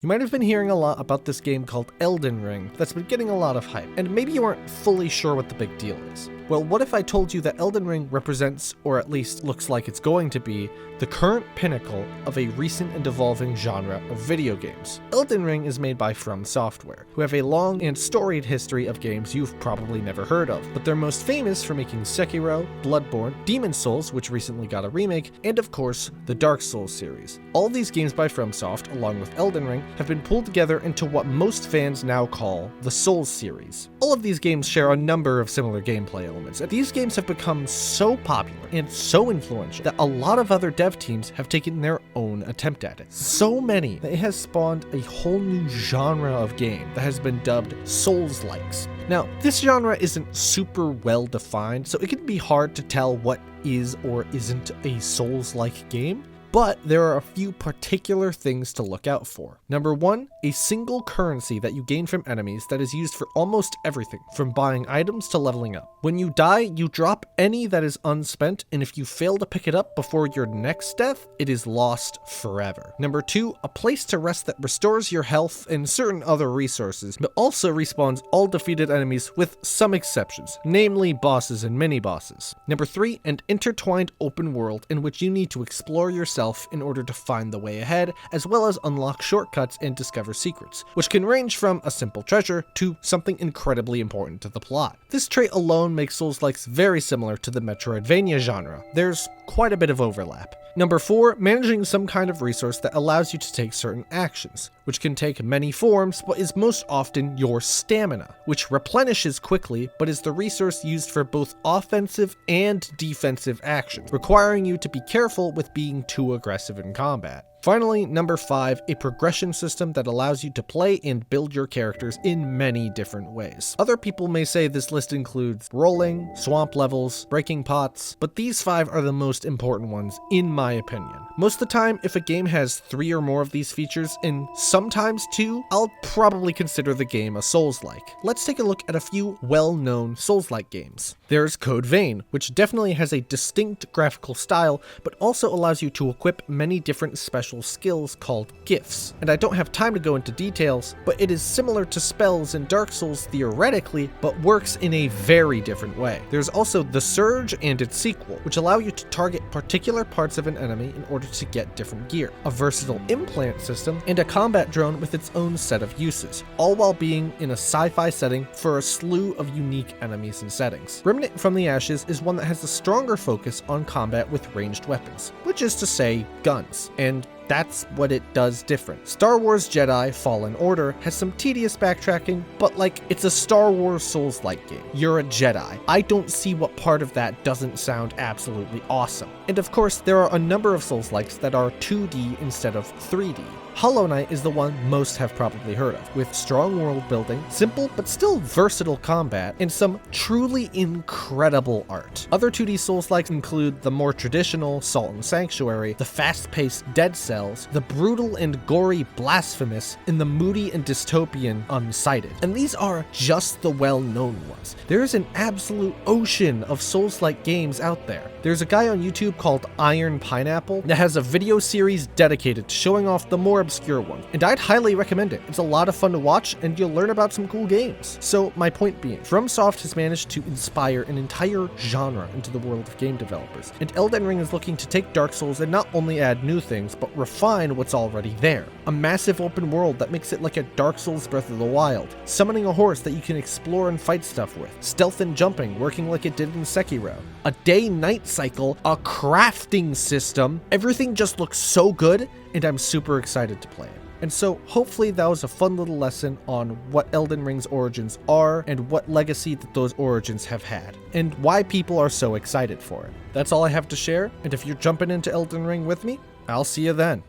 You might have been hearing a lot about this game called Elden Ring that's been getting a lot of hype, and maybe you aren't fully sure what the big deal is. Well, what if I told you that Elden Ring represents, or at least looks like it's going to be, the current pinnacle of a recent and evolving genre of video games? Elden Ring is made by From Software, who have a long and storied history of games you've probably never heard of, but they're most famous for making Sekiro, Bloodborne, Demon's Souls, which recently got a remake, and of course, the Dark Souls series. All these games by FromSoft, along with Elden Ring, have been pulled together into what most fans now call the Souls series. All of these games share a number of similar gameplay elements, and these games have become so popular and so influential that a lot of other dev teams have taken their own attempt at it. So many that it has spawned a whole new genre of game that has been dubbed Souls-likes. Now, this genre isn't super well defined, so it can be hard to tell what is or isn't a Souls-like game. But there are a few particular things to look out for. Number one, a single currency that you gain from enemies that is used for almost everything, from buying items to leveling up. When you die, you drop any that is unspent, and if you fail to pick it up before your next death, it is lost forever. Number two, a place to rest that restores your health and certain other resources, but also respawns all defeated enemies with some exceptions, namely bosses and mini-bosses. Number three, an intertwined open world in which you need to explore yourself in order to find the way ahead, as well as unlock shortcuts and discover secrets, which can range from a simple treasure to something incredibly important to the plot. This trait alone makes Souls-likes very similar to the Metroidvania genre. There's quite a bit of overlap. Number four, managing some kind of resource that allows you to take certain actions, which can take many forms, but is most often your stamina, which replenishes quickly, but is the resource used for both offensive and defensive actions, requiring you to be careful with being too aggressive in combat. Finally, number five, a progression system that allows you to play and build your characters in many different ways. Other people may say this list includes rolling, swamp levels, breaking pots, but these five are the most important ones in my opinion. Most of the time, if a game has 3 or more of these features, and sometimes 2, I'll probably consider the game a Souls-like. Let's take a look at a few well-known Souls-like games. There's Code Vein, which definitely has a distinct graphical style, but also allows you to equip many different special skills called gifts. And I don't have time to go into details, but it is similar to spells in Dark Souls theoretically, but works in a very different way. There's also The Surge and its sequel, which allow you to target particular parts of an enemy in order to get different gear, a versatile implant system, and a combat drone with its own set of uses, all while being in a sci-fi setting for a slew of unique enemies and settings. Remnant from the Ashes is one that has a stronger focus on combat with ranged weapons, which is to say, guns, and that's what it does different. Star Wars Jedi Fallen Order has some tedious backtracking, but it's a Star Wars Souls-like game. You're a Jedi. I don't see what part of that doesn't sound absolutely awesome. And of course, there are a number of Souls-likes that are 2D instead of 3D. Hollow Knight is the one most have probably heard of, with strong world building, simple but still versatile combat, and some truly incredible art. Other 2D Souls-likes include the more traditional Salt and Sanctuary, the fast-paced Dead Cells, the brutal and gory Blasphemous, and the moody and dystopian Unsighted. And these are just the well-known ones. There is an absolute ocean of Souls-like games out there. There's a guy on YouTube called Iron Pineapple that has a video series dedicated to showing off the more obscure one, and I'd highly recommend it. It's a lot of fun to watch, and you'll learn about some cool games. So my point being, FromSoft has managed to inspire an entire genre into the world of game developers, and Elden Ring is looking to take Dark Souls and not only add new things, but refine what's already there. A massive open world that makes it like a Dark Souls Breath of the Wild, summoning a horse that you can explore and fight stuff with, stealth and jumping working like it did in Sekiro, a day-night cycle, a crafting system. Everything just looks so good, and I'm super excited to play it. And so hopefully that was a fun little lesson on what Elden Ring's origins are and what legacy that those origins have had, and why people are so excited for it. That's all I have to share, and if you're jumping into Elden Ring with me, I'll see you then.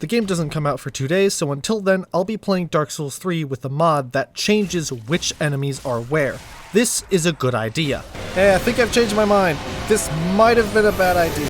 The game doesn't come out for 2 days, so until then, I'll be playing Dark Souls 3 with a mod that changes which enemies are where. This is a good idea. Hey, I think I've changed my mind. This might have been a bad idea.